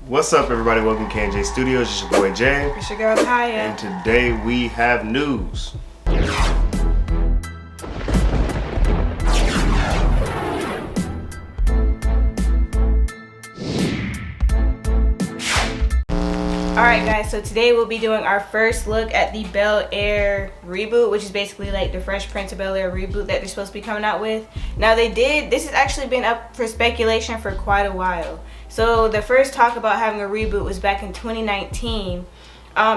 What's up, everybody? Welcome to K&J Studios. It's your boy Jay. It's your girl Kaya. And today we have news. Alright guys, so today we'll be doing our first look at the Bel-Air reboot, which is basically like the Fresh Prince of Bel-Air reboot that they're supposed to be coming out with. Now this has actually been up for speculation for quite a while. So the first talk about having a reboot was back in 2019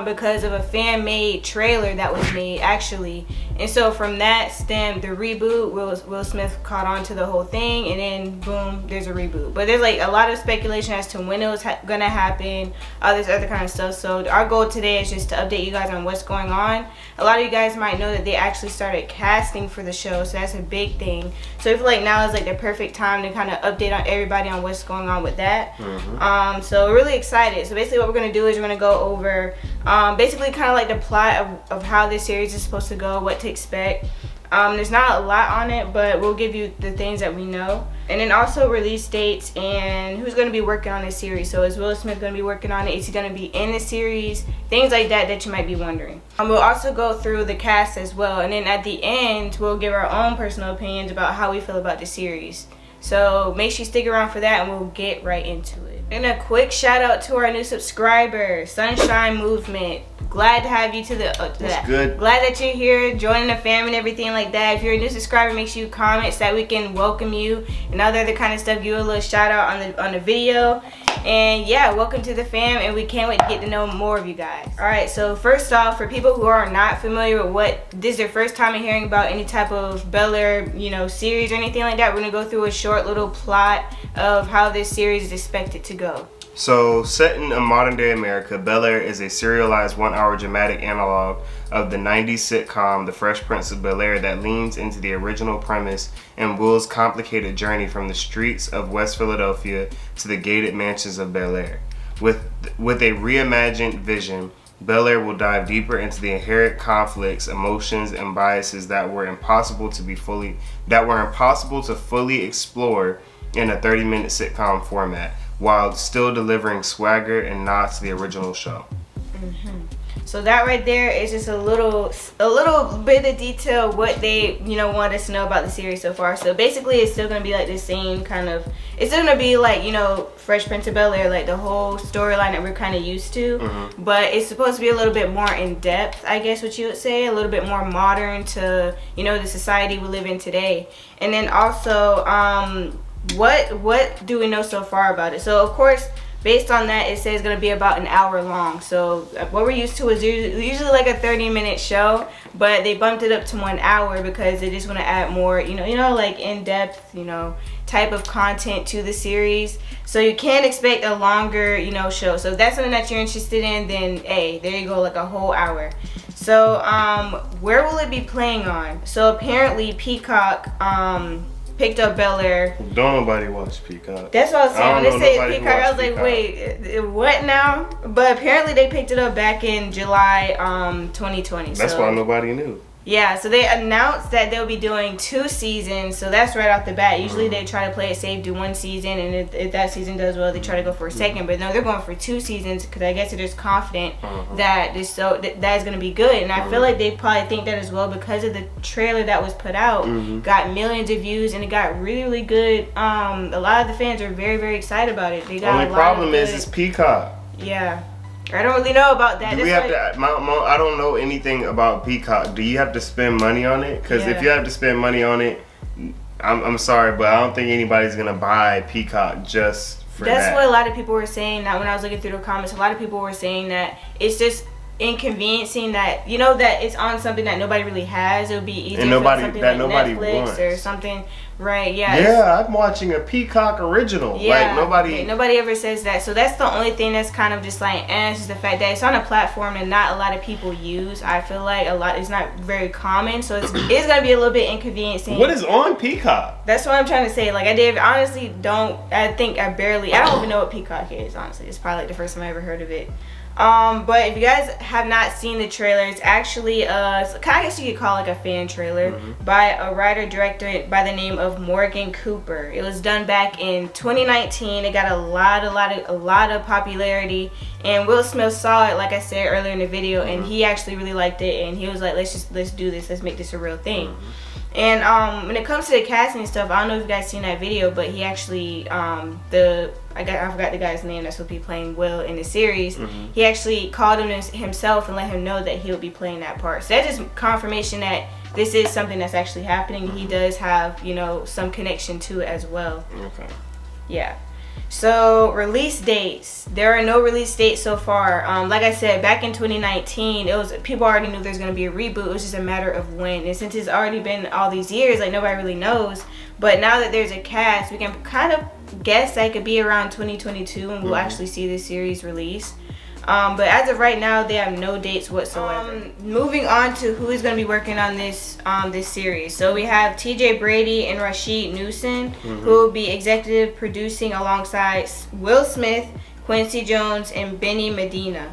because of a fan-made trailer that was made actually. And so from that stemmed the reboot. Will Smith caught on to the whole thing, and then boom, there's a reboot. But there's like a lot of speculation as to when it was gonna happen, all this other kind of stuff. So our goal today is just to update you guys on what's going on. A lot of you guys might know that they actually started casting for the show, so that's a big thing. So I feel like now is like the perfect time to kind of update on everybody on what's going on with that. So we're really excited. So basically what we're gonna do is we're gonna go over basically kind of like the plot of how this series is supposed to go, what to expect. There's not a lot on it, but we'll give you the things that we know. And then also release dates and who's going to be working on this series. So is Will Smith going to be working on it? Is he going to be in the series? Things like that you might be wondering. We'll also go through the cast as well. And then at the end, we'll give our own personal opinions about how we feel about the series. So make sure you stick around for that and we'll get right into it. And a quick shout out to our new subscriber, Sunshine Movement. Glad to have you to That's good. Glad that you're here, joining the fam and everything like that. If you're a new subscriber, make sure you comment so that we can welcome you and all the other kind of stuff. Give a little shout out on the video. And yeah, welcome to the fam, and we can't wait to get to know more of you guys. Alright, so first off, for people who are not familiar with what this is their first time in hearing about any type of Bel-Air, series or anything like that, we're gonna go through a short little plot of how this series is expected to go. So, set in a modern-day America, Bel-Air is a serialized one-hour dramatic analog of the 90s sitcom The Fresh Prince of Bel-Air that leans into the original premise and Will's complicated journey from the streets of West Philadelphia to the gated mansions of Bel-Air. With a reimagined vision, Bel-Air will dive deeper into the inherent conflicts, emotions, and biases that were impossible to fully explore in a 30-minute sitcom format, while still delivering swagger and nods to the original show. So that right there is just a little bit of detail what they want us to know about the series so far. So basically it's still gonna be like the same kind of, it's still gonna be like Fresh Prince of Bel-Air, like the whole storyline that we're kind of used to, but it's supposed to be a little bit more in depth, I guess what you would say, a little bit more modern to the society we live in today. And then also what do we know so far about it? So of course, based on that, it says it's going to be about an hour long. So what we're used to is usually like a 30-minute show, but they bumped it up to 1 hour because they just want to add more, like in-depth, type of content to the series. So you can expect a longer, show. So if that's something that you're interested in, then hey, there you go, like a whole hour. So where will it be playing on? So apparently Peacock picked up Bel-Air. Don't nobody watch Peacock. That's what I was saying. When they say Peacock, I was like, wait, what now? But apparently they picked it up back in July 2020. That's why nobody knew. Yeah, so they announced that they'll be doing 2 seasons, so that's right off the bat. Usually they try to play it safe, do 1 season, and if that season does well, they try to go for a second. But no, they're going for 2 seasons because I guess they're just confident that that is going to be good. And I feel like they probably think that as well because of the trailer that was put out, got millions of views, and it got really, really good. A lot of the fans are very, very excited about it. They got only problem is it's Peacock. Yeah. I don't really know about that. I don't know anything about Peacock. Do you have to spend money on it? Because if you have to spend money on it, I'm sorry, but I don't think anybody's gonna buy Peacock just for that. That's what a lot of people were saying. That when I was looking through the comments, a lot of people were saying that it's just inconveniencing that that it's on something that nobody really has. It would be easier for something like Netflix wants. Or something, right? Yeah. Yeah, I'm watching a Peacock original. Yeah, like nobody ever says that. So that's the only thing that's kind of just like, it's just the fact that it's on a platform that not a lot of people use. I feel like it's not very common, so it's gonna be a little bit inconveniencing. What is on Peacock? That's what I'm trying to say. Like I don't even know what Peacock is. Honestly, it's probably like the first time I ever heard of it. But if you guys have not seen the trailer, it's actually I guess you could call it like a fan trailer by a writer-director by the name of of Morgan Cooper. It was done back in 2019. It got a lot of popularity, and Will Smith saw it, like I said earlier in the video, and he actually really liked it, and he was like, let's do this, let's make this a real thing. And when it comes to the casting and stuff, I don't know if you guys seen that video, but he actually I forgot the guy's name that's supposed to be playing Will in the series. He actually called him himself and let him know that he would be playing that part. So that's just confirmation that this is something that's actually happening. He does have, you know, some connection to it as well. Okay. Yeah. So release dates. There are no release dates so far. Like I said, back in 2019, people already knew there's gonna be a reboot. It was just a matter of when. And since it's already been all these years, like nobody really knows. But now that there's a cast, we can kind of guess that it could be around 2022, and we'll actually see this series release. But as of right now, they have no dates whatsoever. Moving on to who is going to be working on this series. So we have TJ Brady and Rashid Newson, who will be executive producing alongside Will Smith, Quincy Jones, and Benny Medina.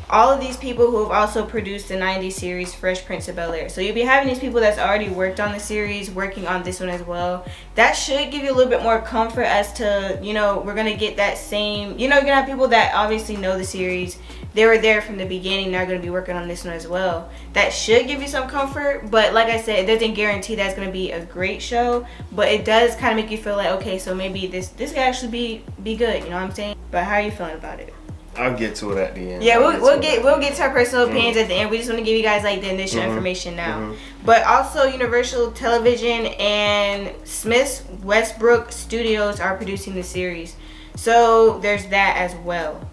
All of these people who have also produced the 90s series Fresh Prince of Bel-Air. So you'll be having these people that's already worked on the series working on this one as well. That should give you a little bit more comfort as to, you know, we're going to get that same, you know, you're going to have people that obviously know the series. They were there from the beginning. They're going to be working on this one as well. That should give you some comfort. But like I said, it doesn't guarantee that's going to be a great show. But it does kind of make you feel like, okay, so maybe this could actually be good. You know what I'm saying? But how are you feeling about it? I'll get to it at the end. Yeah, we'll get to our personal opinions at the end. We just want to give you guys like the initial information now. But also, Universal Television and Smith's Westbrook Studios are producing the series, so there's that as well.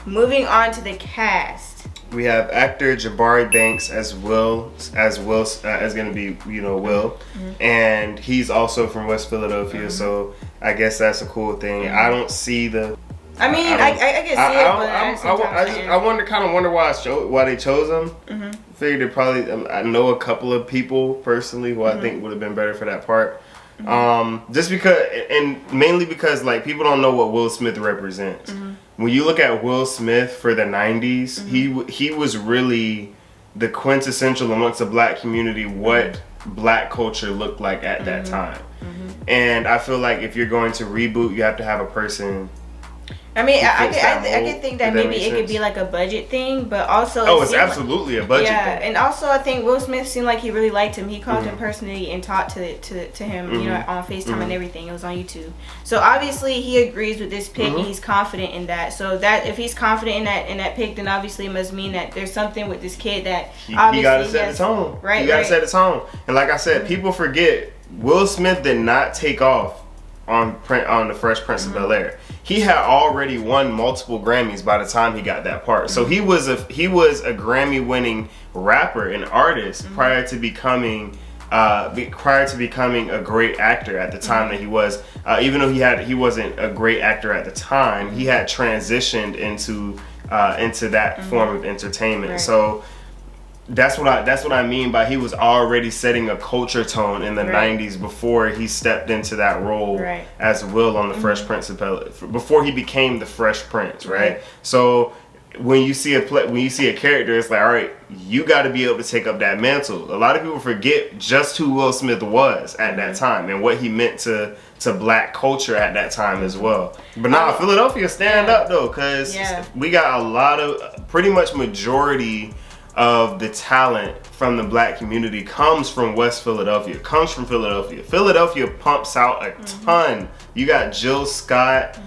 Moving on to the cast, we have actor Jabari Banks as Will as going to be, you know, Will, and he's also from West Philadelphia, so I guess that's a cool thing. I don't see the. I mean, I can see it, but I wonder why they chose him. Figured probably, I know a couple of people personally who I think would have been better for that part. Just because, and mainly because like people don't know what Will Smith represents. When you look at Will Smith for the 90s, he was really the quintessential amongst the black community what black culture looked like at that time. And I feel like if you're going to reboot, you have to have a person. I mean, I could think that maybe it could be like a budget thing, but also it's absolutely a budget thing. And also I think Will Smith seemed like he really liked him. He called him personally and talked to him, you know, on FaceTime and everything. It was on YouTube. So obviously he agrees with this pick and he's confident in that. So that if he's confident in that pick, then obviously it must mean that there's something with this kid that obviously you gotta set the tone. Right, you gotta set the tone. And like I said, people forget Will Smith did not take off on the Fresh Prince of Bel-Air. He had already won multiple Grammys by the time he got that part. So he was a Grammy-winning rapper and artist prior to becoming a great actor at the time that he was. Even though he wasn't a great actor at the time, he had transitioned into that form of entertainment. Right. So that's what I mean by he was already setting a culture tone in the 90s before he stepped into that role as Will on the Fresh Prince of Bel-Air, before he became the Fresh Prince, right? So when you see a character, it's like, all right, you got to be able to take up that mantle. A lot of people forget just who Will Smith was at that time and what he meant to black culture at that time as well. But now Philadelphia stand up though, because we got a lot of, pretty much majority of the talent from the black community comes from West Philadelphia, comes from Philadelphia. Philadelphia pumps out a ton. You got Jill Scott,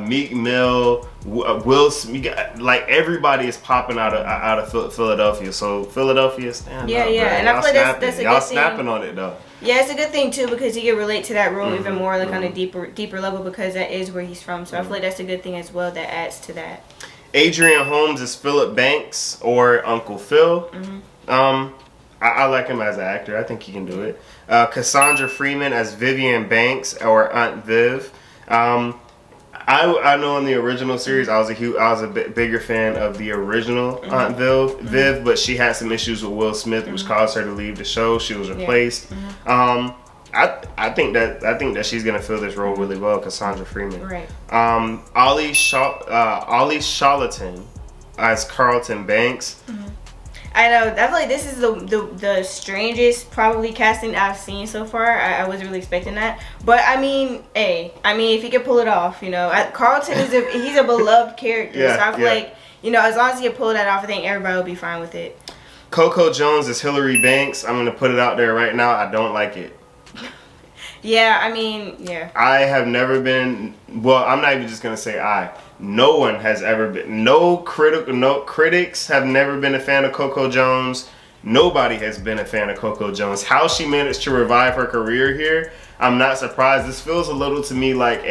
Meek Mill, Will Smith, like everybody is popping out of Philadelphia. So Philadelphia, stand up. Yeah, and I feel like that's a y'all good thing. snapping on it though. Yeah, it's a good thing too because he can relate to that role even more, like on a deeper level, because that is where he's from. So I feel like that's a good thing as well that adds to that. Adrian Holmes is Philip Banks or Uncle Phil. I like him as an actor. I think he can do it. Cassandra Freeman as Vivian Banks or Aunt Viv. I know in the original series I was a bit bigger fan of the original Aunt Viv, but she had some issues with Will Smith, which caused her to leave the show. She was replaced. I think that she's gonna fill this role really well, Cassandra Freeman. Right. Ollie Charlatan as Carlton Banks. I know. I feel like this is the strangest probably casting I've seen so far. I wasn't really expecting that, but I mean, if he could pull it off, Carlton he's a beloved character, Yeah, so I feel like as long as he can pull that off, I think everybody will be fine with it. Coco Jones is Hillary Banks. I'm gonna put it out there right now. I don't like it. Yeah, I mean, yeah. I have never been. Well, I'm not even just gonna say I. No one has ever been. No critics have never been a fan of Coco Jones. Nobody has been a fan of Coco Jones. How she managed to revive her career here, I'm not surprised. This feels a little to me like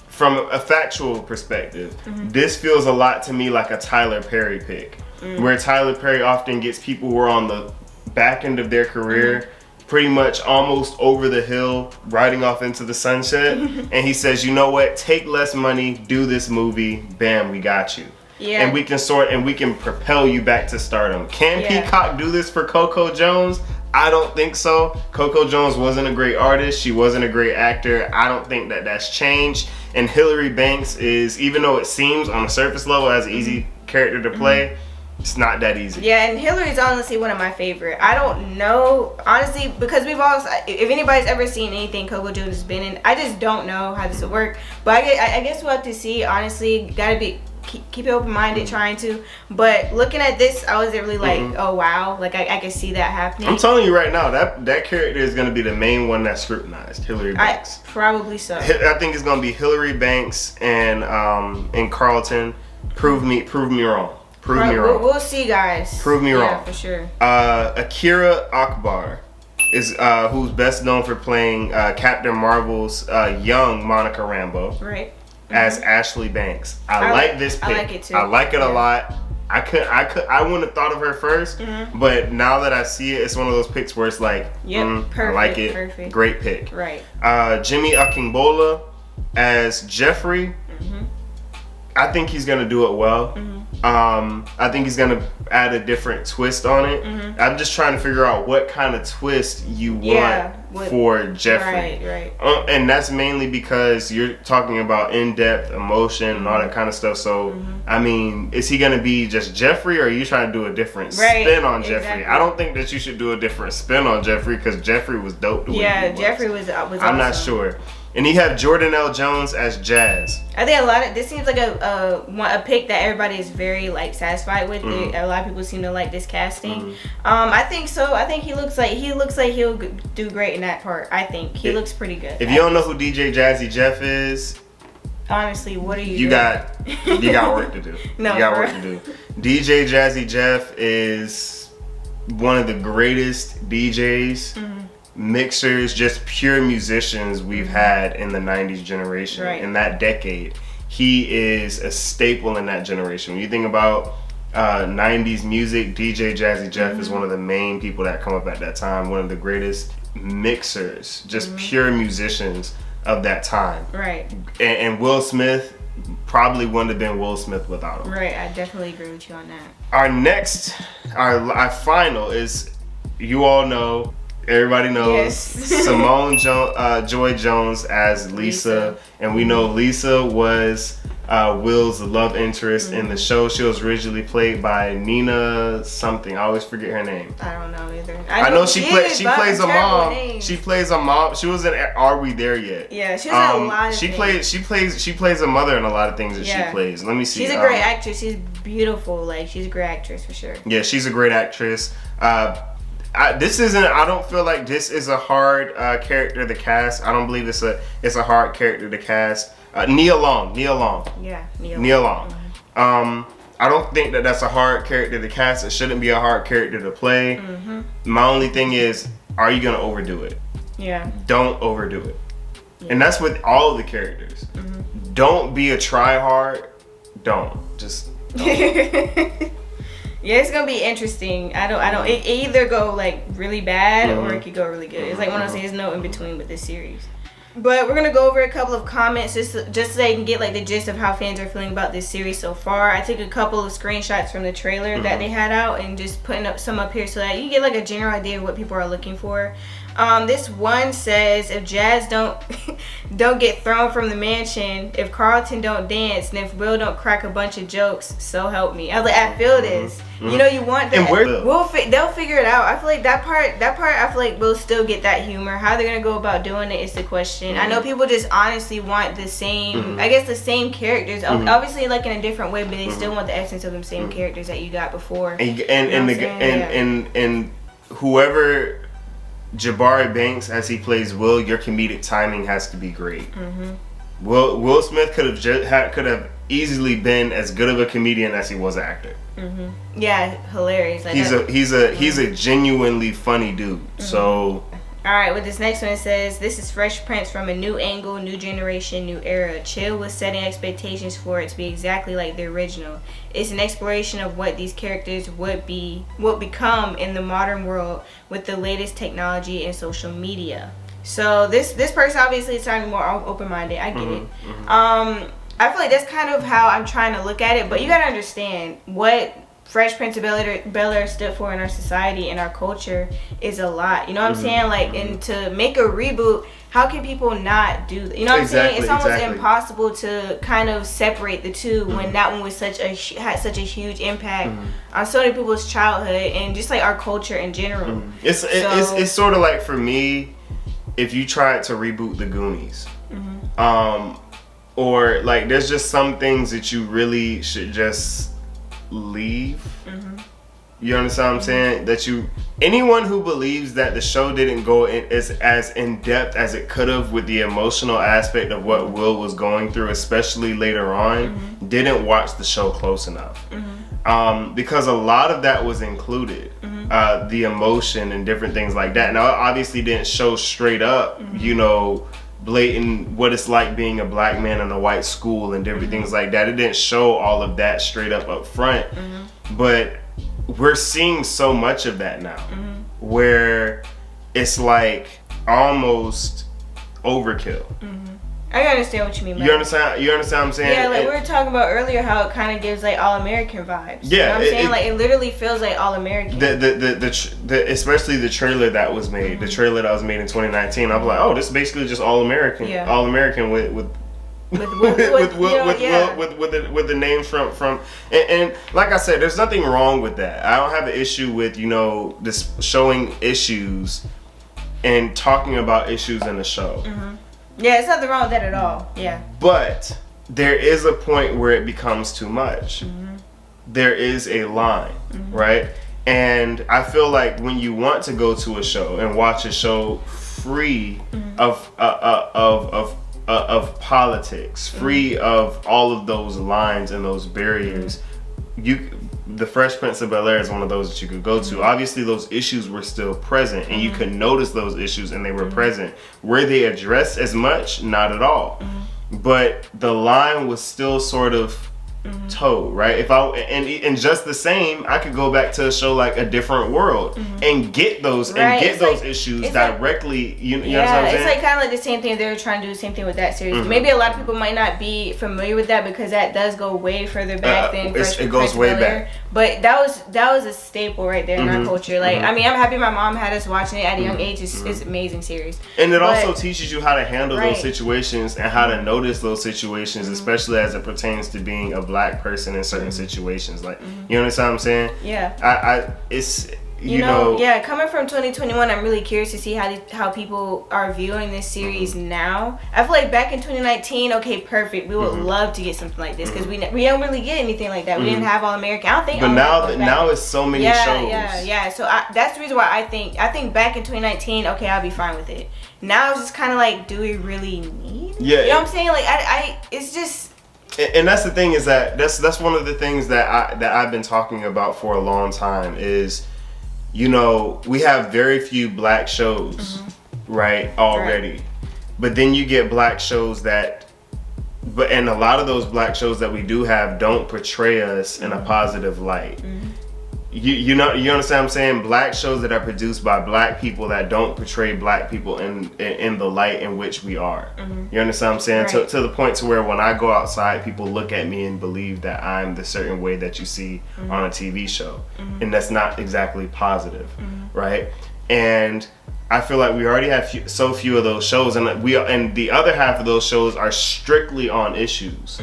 from a factual perspective, this feels a lot to me like a Tyler Perry pick, where Tyler Perry often gets people who are on the back end of their career, pretty much almost over the hill, riding off into the sunset, and he says, you know what, take less money, do this movie, bam, we got you. Yeah. And we can propel you back to stardom. Can Peacock do this for Coco Jones? I don't think so. Coco Jones wasn't a great artist. She wasn't a great actor. I don't think that that's changed. And Hillary Banks is, even though it seems on the surface level as an easy character to play, it's not that easy. Yeah, and Hillary's honestly one of my favorite. I don't know, honestly, because we've all, if anybody's ever seen anything Coco Jones has been in, I just don't know how this would work. But I guess we'll have to see. Honestly, gotta be keep it open-minded, trying to. But looking at this, I wasn't really like, oh wow, like I can see that happening. I'm telling you right now, that character is gonna be the main one that's scrutinized. Hillary Banks. Probably so. I think it's gonna be Hillary Banks and Carlton. Prove me wrong. Prove me wrong. We'll see, guys. Prove me wrong. Yeah, for sure. Akira Akbar is who's best known for playing Captain Marvel's young Monica Rambeau. Right. As Ashley Banks. I like this pick. I like it too. I like it a lot. I wouldn't have thought of her first, but now that I see it, it's one of those picks where it's like, perfect, I like it. Perfect. Great pick. Right. Jimmy Akingbola as Jeffrey. I think he's gonna do it well. I think he's gonna add a different twist on it. I'm just trying to figure out what kind of twist you want for Jeffrey. Right. And that's mainly because you're talking about in-depth emotion and all that kind of stuff. So, I mean, is he gonna be just Jeffrey, or are you trying to do a different spin on Jeffrey? Exactly. I don't think that you should do a different spin on Jeffrey, because Jeffrey was dope. Jeffrey was awesome. I'm not sure. And you have Jordan L. Jones as Jazz. I think this seems like a pick that everybody is very like satisfied with. A lot of people seem to like this casting. I think so. I think he looks like he'll do great in that part. I think he looks pretty good. If you don't know who DJ Jazzy Jeff is, honestly, what are you? You got work to do. No, you got work to do. DJ Jazzy Jeff is one of the greatest DJs. Mixers, just pure musicians we've had in the 90s generation. In that decade, he is a staple in that generation. When you think about 90s music, DJ Jazzy Jeff is one of the main people that come up at that time. One of the greatest mixers, just pure musicians of that time. Right. And Will Smith probably wouldn't have been Will Smith without him. Right, I definitely agree with you on that. Our final is, you all know, everybody knows, Simone Joy Jones as Lisa. And we know Lisa was Will's love interest in the show. She was originally played by Nina something. I always forget her name. I don't know either. I know she plays a mom. Names. She plays a mom. She was in Are We There Yet? Yeah, she was in a lot of things. She plays a mother in a lot of things that she plays. Let me see. She's a great actress. She's beautiful. Like, she's a great actress for sure. Yeah, she's a great actress. I don't feel like this is a hard character to cast. I don't believe it's a hard character to cast. Nia Long. Yeah, Nia Long. I don't think that that's a hard character to cast. It shouldn't be a hard character to play. My only thing is, are you gonna overdo it? Yeah. Don't overdo it. And that's with all of the characters. Don't be a try-hard. Don't. Yeah, it's gonna be interesting. It either go like really bad or it could go really good. It's like one of those things, no in between with this series. But we're gonna go over a couple of comments just so they can get like the gist of how fans are feeling about this series so far. I took a couple of screenshots from the trailer that they had out and just putting up some up here so that you get like a general idea of what people are looking for. This one says, if Jazz don't get thrown from the mansion, if Carlton don't dance, and if Will don't crack a bunch of jokes, so help me. I was like, I feel this. You know, you want that. And they'll figure it out. I feel like that part. I feel like we'll still get that humor. How they're gonna go about doing it is the question. I know people just honestly want the same. I guess the same characters. Obviously, like in a different way, but they still want the essence of them same characters that you got before. And whoever Jabari Banks as he plays Will, your comedic timing has to be great. Will Smith could have easily been as good of a comedian as he was an actor. Yeah, hilarious. Like he's a genuinely funny dude. So. All right, with this next one, it says, this is Fresh Prince from a new angle, new generation, new era. Chill with setting expectations for it to be exactly like the original. It's an exploration of what these characters would become in the modern world with the latest technology and social media. So this person obviously is talking more open-minded. I get it. I feel like that's kind of how I'm trying to look at it, but you gotta understand what Fresh Prince of Bel-Air stood for in our society and our culture is a lot. You know what I'm saying? Like, and to make a reboot, how can people not do that? You know what I'm saying? It's almost impossible to kind of separate the two when that one was had such a huge impact on so many people's childhood and just like our culture in general. It's sort of like, for me, if you tried to reboot the Goonies, or like there's just some things that you really should just leave. You understand what I'm saying? That anyone who believes that the show didn't go as in depth as it could have with the emotional aspect of what Will was going through, especially later on, didn't watch the show close enough. Because a lot of that was included, the emotion and different things like that. Now, it obviously didn't show straight up, you know, blatant what it's like being a black man in a white school and different things like that. It didn't show all of that straight up front, but we're seeing so much of that now, where it's like almost overkill. I understand what you mean. You understand what I'm saying? Yeah, like we were talking about earlier, how it kind of gives like All American vibes. Yeah, you know what I'm saying? Like it literally feels like All American. Especially the trailer that was made, the trailer that was made in 2019. I was like, oh, this is basically just All American. All American with the names from and like I said, there's nothing wrong with that. I don't have an issue with, you know, this showing issues and talking about issues in the show. Yeah, it's nothing wrong with that at all. Yeah. But there is a point where it becomes too much. There is a line, right? And I feel like when you want to go to a show and watch a show free of politics, free of all of those lines and those barriers, the Fresh Prince of Bel-Air is one of those that you could go to. Obviously, those issues were still present, and you could notice those issues, and they were present. Were they addressed as much? Not at all. But the line was still sort of towed, right? If I and just the same, I could go back to a show like A Different World and get those issues directly. You know what I'm saying? It's like kind of like the same thing. They were trying to do the same thing with that series. Maybe a lot of people might not be familiar with that because that does go way further back than it goes way back. But that was a staple right there in our culture. Like I mean, I'm happy my mom had us watching it at a young age. It's an amazing series. And it also teaches you how to handle those situations and how to notice those situations, especially as it pertains to being a black person in certain situations. Like, you understand what I'm saying? Yeah. It's you know, coming from 2021, I'm really curious to see how people are viewing this series now. I feel like back in 2019, okay, perfect. We would love to get something like this because we don't really get anything like that. We didn't have All American. I don't think. But now it's so many shows. Yeah. So that's the reason why I think back in 2019, okay, I'll be fine with it. Now it's just kind of like, do we really need it? Yeah. You know what I'm saying? Like it's just. And that's the thing, is that's one of the things that I've been talking about for a long time is, you know, we have very few black shows, right, already. Right. But then you get black shows and a lot of those black shows that we do have don't portray us in a positive light. you understand what I'm saying? Black shows that are produced by black people that don't portray black people in the light in which we are. You understand what I'm saying? Right. To the point to where when I go outside, people look at me and believe that I'm the certain way that you see on a TV show, and that's not exactly positive, right? And I feel like we already have so few of those shows, and the other half of those shows are strictly on issues.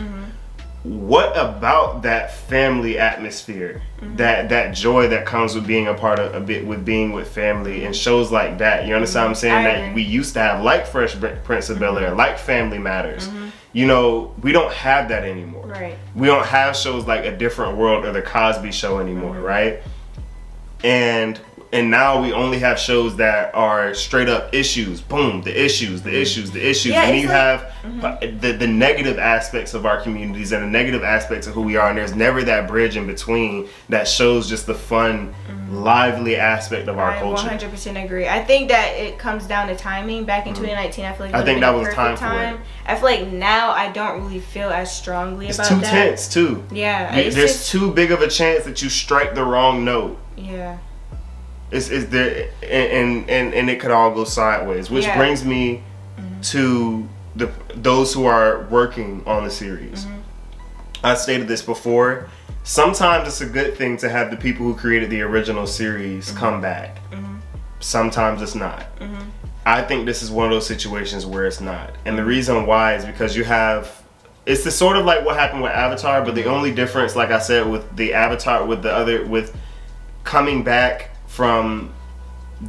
What about that family atmosphere, that joy that comes with being a part of with being with family and shows like that? You understand what I'm saying? That we used to have, like Fresh Prince of Bel-Air, like Family Matters. You know, we don't have that anymore. Right. We don't have shows like A Different World or The Cosby Show anymore, right? And now we only have shows that are straight up issues. Boom, the issues. Yeah, and you have the negative aspects of our communities and the negative aspects of who we are. And there's never that bridge in between that shows just the fun, lively aspect of our culture. I 100% agree. I think that it comes down to timing. Back in 2019, I feel like I think that was time for it. I feel like now I don't really feel as strongly about that. It's too tense, too. Yeah. There's too big of a chance that you strike the wrong note. Yeah. Is there, and it could all go sideways, which brings me to those who are working on the series. I stated this before. Sometimes it's a good thing to have the people who created the original series come back. Sometimes it's not. I think this is one of those situations where it's not, and the reason why is because it's the sort of like what happened with Avatar, but the only difference, like I said, with the Avatar, with coming back from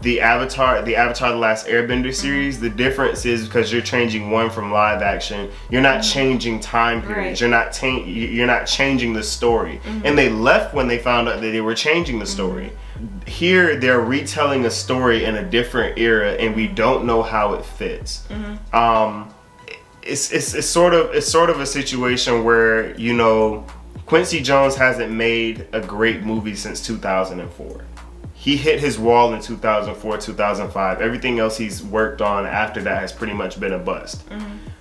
the Avatar The Last Airbender series, the difference is because you're changing one from live action, you're not changing time periods, you're not changing the story, and they left when they found out that they were changing the story. Here they're retelling a story in a different era, and we don't know how it fits. It's sort of a situation where, you know, Quincy Jones hasn't made a great movie since 2004. He hit his wall in 2004, 2005. Everything else he's worked on after that has pretty much been a bust.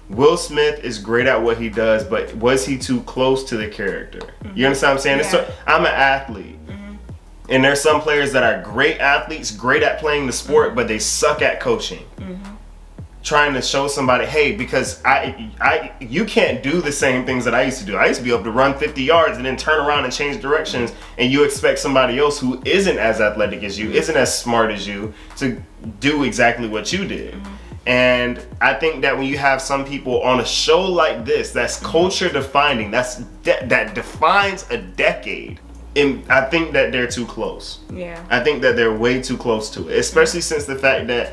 Will Smith is great at what he does, but was he too close to the character? You understand what I'm saying? I'm an athlete. And there's some players that are great athletes, great at playing the sport, but they suck at coaching. Trying to show somebody, hey, because you can't do the same things that I used to do. I used to be able to run 50 yards and then turn around and change directions, and you expect somebody else who isn't as athletic as you, isn't as smart as you, to do exactly what you did. And I think that when you have some people on a show like this, that's culture defining, that defines a decade, and I think that they're too close. Yeah. I think that they're way too close to it, especially since the fact that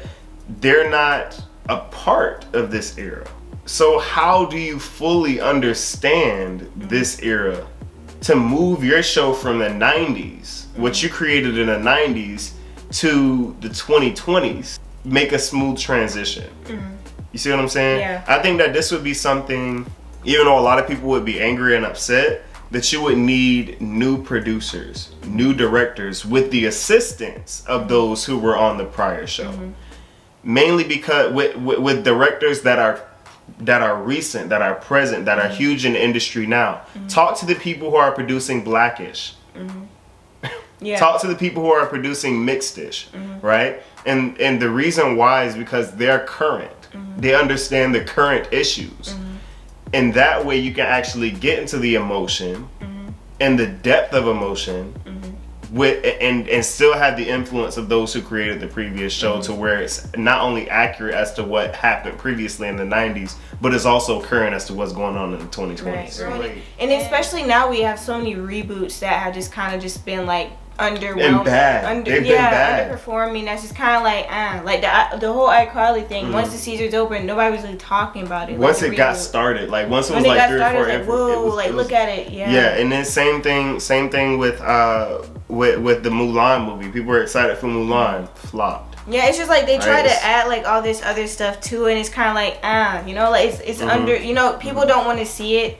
they're not a part of this era. So how do you fully understand this era to move your show from the 90s, what you created in the 90s, to the 2020s, make a smooth transition? You see what I'm saying? Yeah. I think that this would be something, even though a lot of people would be angry and upset, that you would need new producers, new directors with the assistance of those who were on the prior show. Mainly because with directors that are recent, that are present, that are huge in the industry now. Talk to the people who are producing Blackish. Talk to the people who are producing Mixedish, right? And the reason why is because they're current. They understand the current issues. And that way you can actually get into the emotion and the depth of emotion and still have the influence of those who created the previous show, to where it's not only accurate as to what happened previously in the 90s, but it's also current as to what's going on in the 2020s. Right. And especially now we have so many reboots that have just kind of just been like underwhelming and bad. They've been bad. Underperforming. That's just kind of like the whole iCarly thing. Once the season's open, nobody was really talking about it. Once it got started, like once it was like 3 or 4 episodes, whoa, like look at it. Yeah, and then same thing with the Mulan movie. People were excited for Mulan, flopped. Yeah, it's just like they try to add like all this other stuff to it, and it's kind of like you know, like it's under, you know, people don't want to see it.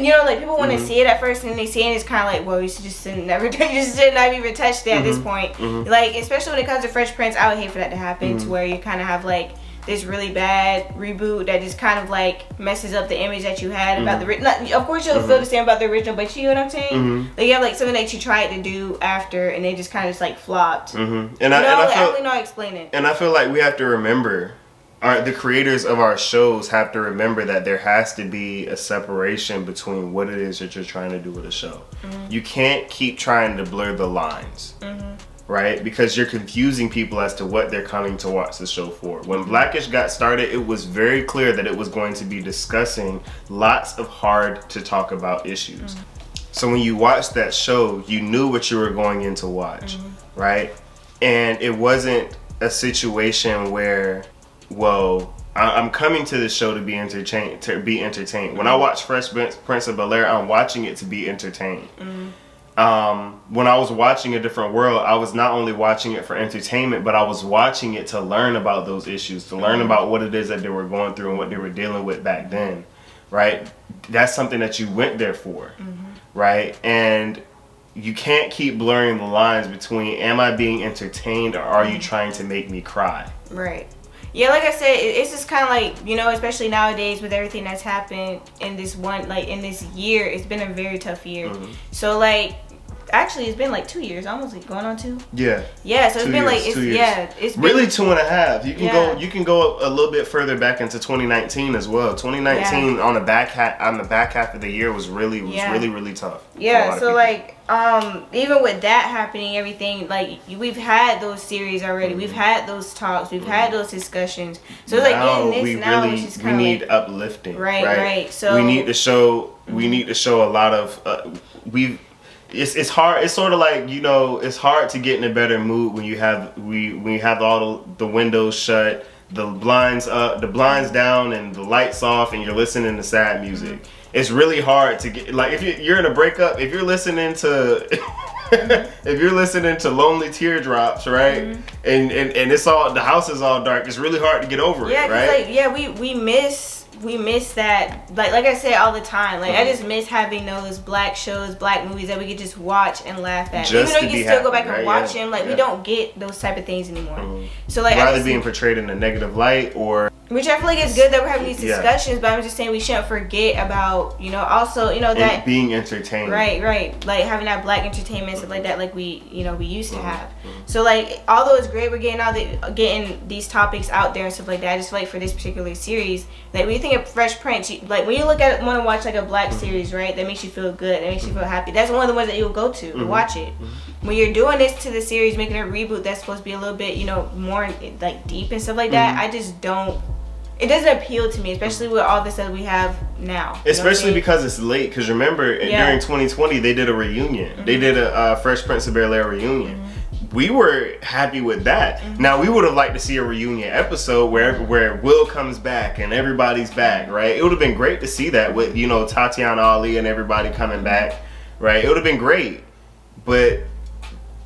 You know, like people want to see it at first, and then they see it, and it's kind of like, well, you should just never, you just should not even touch that at this point. Like, especially when it comes to Fresh Prince, I would hate for that to happen, to where you kind of have like this really bad reboot that just kind of like messes up the image that you had about the original. Of course, you'll feel the same about the original, but you know what I'm saying? Like, you have like something that you tried to do after, and they just kind of just like flopped. And I feel, really know how to explain it. And I feel like we have to remember, the creators of our shows have to remember that there has to be a separation between what it is that you're trying to do with a show. You can't keep trying to blur the lines. Right? Because you're confusing people as to what they're coming to watch the show for. When Blackish got started, it was very clear that it was going to be discussing lots of hard to talk about issues. So when you watched that show, you knew what you were going in to watch, right? And it wasn't a situation where, well, I'm coming to the show to be entertained. When I watch Fresh Prince of Bel-Air, I'm watching it to be entertained. When I was watching A Different World, I was not only watching it for entertainment, but I was watching it to learn about those issues, to learn about what it is that they were going through and what they were dealing with back then, right? That's something that you went there for, right? And you can't keep blurring the lines between, am I being entertained or are you trying to make me cry? Right. Yeah, like I said, it's just kind of like, you know, especially nowadays with everything that's happened in this in this year, it's been a very tough year. So, like, actually, it's been like 2 years, almost like going on 2. Yeah. Yeah, so it's been like, it's been really 2.5. You can go a little bit further back into 2019 as well. 2019 on the back half of the year was really tough. Yeah, so like, even with that happening, everything, like, we've had those series already. We've had those talks. We've had those discussions. So it's like getting this now is just kind of we need uplifting. Right. So we need to show a lot of It's hard. It's sort of like, you know, it's hard to get in a better mood when you have all the windows shut, the blinds up, the blinds down, and the lights off, and you're listening to sad music. It's really hard to get, like, if you're in a breakup, if you're listening to if you're listening to Lonely Teardrops, right? And it's all, the house is all dark, it's really hard to get over it, right? Like, we miss that, like I say all the time, like, I just miss having those black shows, black movies that we could just watch and laugh at, just even though you can still go back and watch them. Like, we don't get those type of things anymore. So like, rather being portrayed in a negative light, or which I feel like it's good that we're having these discussions, but I'm just saying we shouldn't forget about, you know, also, you know, that being entertained, right, like having that black entertainment, stuff like that, like we used to have. So like, although it's great we're getting these topics out there and stuff like that, I just feel like for this particular series, like, when you think of Fresh Prince, like, when you look at want to watch like a black series, right, that makes you feel good, that makes you feel happy, that's one of the ones that you'll go to watch it. When you're doing this to the series, making a reboot that's supposed to be a little bit, you know, more like deep and stuff like that, I just don't, it doesn't appeal to me, especially with all this that we have now. Especially because it's late. Because remember, during 2020, they did a reunion. They did a Fresh Prince of Bel-Air reunion. We were happy with that. Now, we would have liked to see a reunion episode where Will comes back and everybody's back, right? It would have been great to see that with, you know, Tatiana Ali and everybody coming back, right? It would have been great. But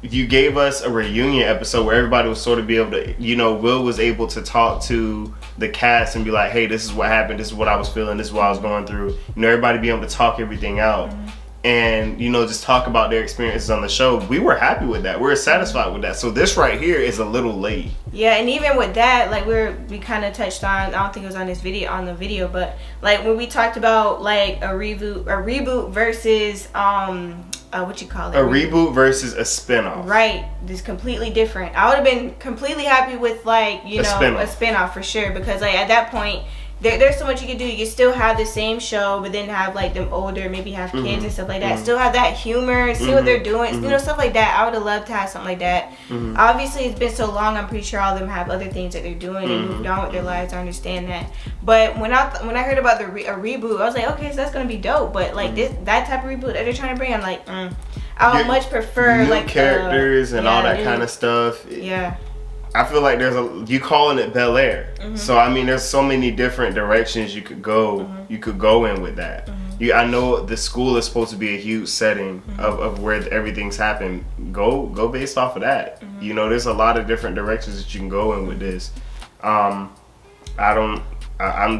you gave us a reunion episode where everybody was sort of be able to, you know, Will was able to talk to the cast and be like, hey, this is what happened, this is what I was feeling, this is what I was going through. You know, everybody be able to talk everything out and, you know, just talk about their experiences on the show. We were happy with that. We were satisfied with that. So this right here is a little late. Yeah, and even with that, like, we kind of touched on, I don't think it was on the video, but like when we talked about like a reboot versus what you call it? A reboot versus a spinoff. Right. This completely different. I would have been completely happy with, like, you know, a spinoff for sure, because like at that point there's so much you can do. You can still have the same show, but then have like them older, maybe have kids and stuff like that. Still have that humor, see what they're doing, you know, stuff like that. I would have loved to have something like that. Obviously, it's been so long. I'm pretty sure all of them have other things that they're doing and moved on with their lives. I understand that. But when I heard about a reboot, I was like, okay, so that's gonna be dope. But like that type of reboot that they're trying to bring, I'm like, I would much prefer new like characters and all that kind of stuff. Yeah. I feel like you calling it Bel-Air. So I mean, there's so many different directions you could go. You could go in with that. I know the school is supposed to be a huge setting of where everything's happened. Go based off of that. You know, there's a lot of different directions that you can go in with this. I'm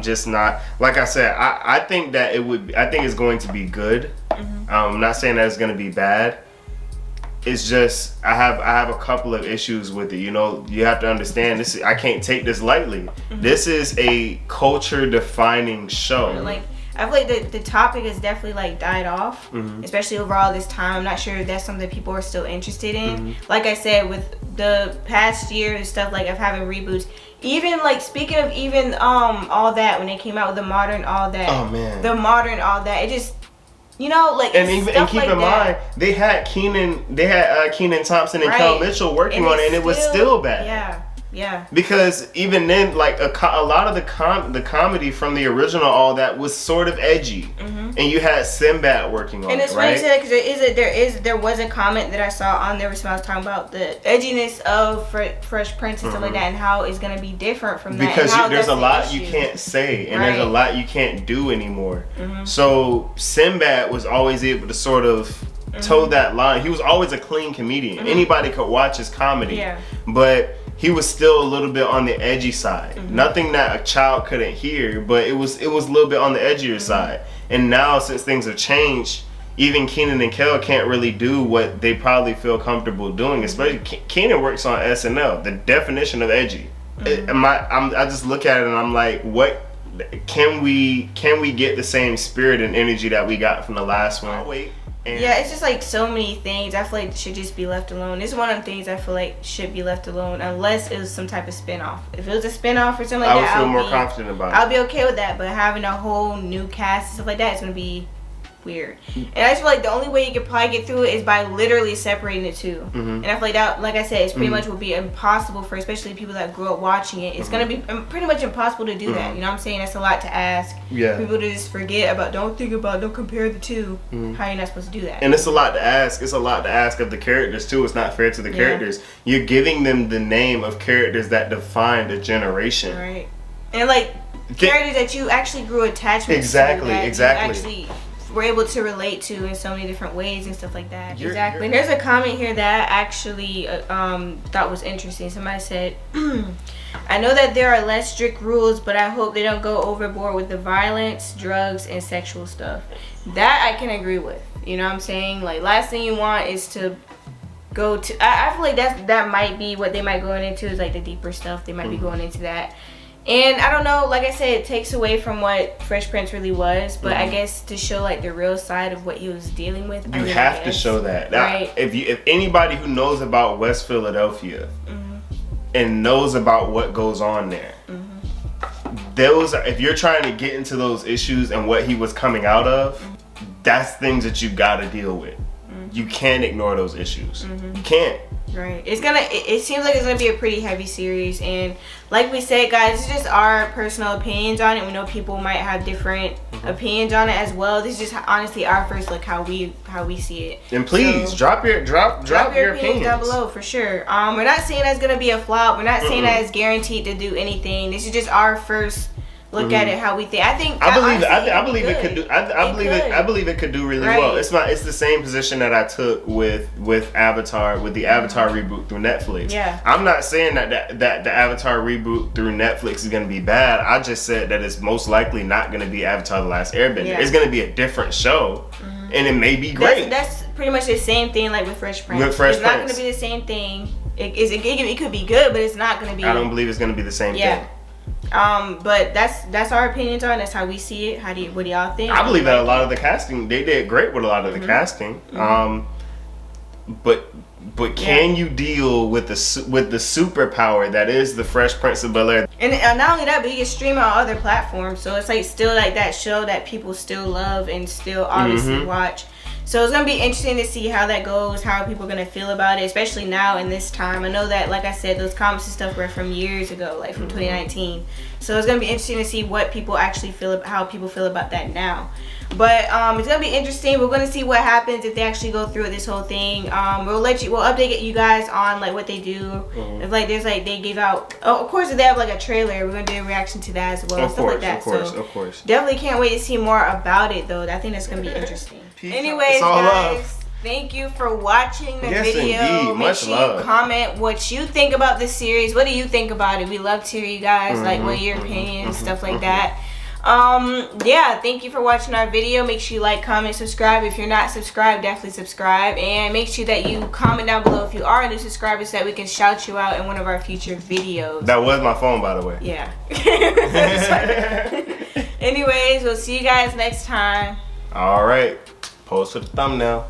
just not, like I said, I think that I think it's going to be good. I'm not saying that it's going to be bad. it's just I have a couple of issues with it. You know, you have to understand this. I can't take this lightly. This is a culture defining show. Like, I feel like the topic has definitely like died off, especially over all this time. I'm not sure if that's something people are still interested in. Like I said, with the past year and stuff, like of having reboots, even like speaking of even all that, when they came out with the modern all that, it just, you know, like, and keep like in mind they had Keenan Thompson and Kel Mitchell working on it, and it was still bad. Yeah. Because even then, like a lot of the comedy from the original all that was sort of edgy, and you had Sinbad working on it, right? And it's funny to say that because there was a comment that I saw on there where I was talking about the edginess of Fresh Prince and stuff like that, and how it's gonna be different from that. Because there's a lot you can't say, and there's a lot you can't do anymore. So Sinbad was always able to sort of toe that line. He was always a clean comedian. Anybody could watch his comedy, but he was still a little bit on the edgy side. Nothing that a child couldn't hear, but it was a little bit on the edgier side. And now, since things have changed, even Keenan and Kel can't really do what they probably feel comfortable doing. Especially Keenan works on SNL, the definition of edgy. I just look at it and I'm like, what can we get the same spirit and energy that we got from the last one? Wait. Yeah, it's just like so many things I feel like should just be left alone. It's one of the things I feel like should be left alone unless it was some type of spinoff. If it was a spinoff or something like that, I would feel more confident about it. I'll be okay with that, but having a whole new cast and stuff like that is going to be weird. And I just feel like the only way you could probably get through it is by literally separating the two. And I feel like that, like I said, it's pretty much would be impossible for especially people that grew up watching it. It's gonna be pretty much impossible to do that. You know what I'm saying? That's a lot to ask. People to just forget about. Don't compare the two. How you're not supposed to do that. And it's a lot to ask. It's a lot to ask of the characters too. It's not fair to the characters. You're giving them the name of characters that defined a generation. Right. And like characters that you actually grew attachments to. Exactly. We're able to relate to in so many different ways and stuff like that. Exactly. And there's a comment here that I actually thought was interesting. Somebody said, I know that there are less strict rules, but I hope they don't go overboard with the violence, drugs, and sexual stuff. That I can agree with. You know what I'm saying? Like, last thing you want is to go to... I feel like that might be what they might go into, is like the deeper stuff. They might be going into that. And I don't know, like I said, it takes away from what Fresh Prince really was, but I guess to show like the real side of what he was dealing with. You have to show that. Right. If anybody who knows about West Philadelphia and knows about what goes on there, if you're trying to get into those issues and what he was coming out of, that's things that you gotta deal with. You can't ignore those issues. You can't. Right. It seems like it's gonna be a pretty heavy series, and like we said, guys, it's just our personal opinions on it. We know people might have different opinions on it as well. This is just honestly our first look, how we see it. And please drop your opinions down below for sure. We're not saying that's gonna be a flop. We're not saying that it's guaranteed to do anything. This is just our first look at it, how we think. I believe it could do really well. It's the same position that I took with Avatar, with the Avatar reboot through Netflix. I'm not saying that the Avatar reboot through Netflix is going to be bad. I just said that it's most likely not going to be Avatar: The Last Airbender. It's going to be a different show, and it may be great. That's pretty much the same thing like with Fresh Prince. It's not going to be the same thing. It could be good, but it's not going to be. I don't believe it's going to be the same thing. But that's our opinions on it. That's how we see it. What do y'all think? I believe that a lot of the casting, they did great with a lot of the casting. But can you deal with the superpower that is the Fresh Prince of Bel-Air? And not only that, but you can stream on other platforms. So it's like still like that show that people still love and still obviously watch. So it's going to be interesting to see how that goes, how people are going to feel about it, especially now in this time. I know that, like I said, those comments and stuff were from years ago, like from 2019. So it's going to be interesting to see what people actually feel, how people feel about that now. But it's going to be interesting. We're going to see what happens if they actually go through this whole thing. We'll update you guys on like what they do. If like there's like they give out, of course if they have like a trailer, we're going to do a reaction to that as well. Of course. Definitely can't wait to see more about it though. I think that's going to be interesting. Anyways, guys, thank you for watching the video. Indeed. Make sure you comment what you think about this series. What do you think about it? We love to hear you guys, like what your opinions, stuff like that. Yeah, thank you for watching our video. Make sure you like, comment, subscribe. If you're not subscribed, definitely subscribe, and make sure that you comment down below if you are a new subscriber so that we can shout you out in one of our future videos. That was my phone, by the way. Yeah. Anyways, we'll see you guys next time. All right, pose for the thumbnail.